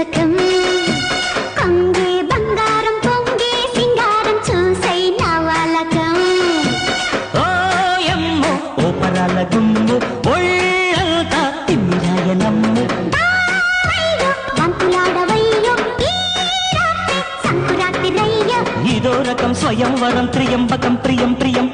సంతకం కొంగే బంగారం పొంగే సింగారం చూసై నవలకం ఓయమ్మో ఓపరాల గుమ్ము ఒళ్ళంతా తిమ్మిరాయనమ్ము వంతులాడవయ్యో ఈ రాత్రి సంకురాత్రి రయ్యో ఇదో రకం స్వయంవరం త్రియంబకం ప్రియం ప్రియం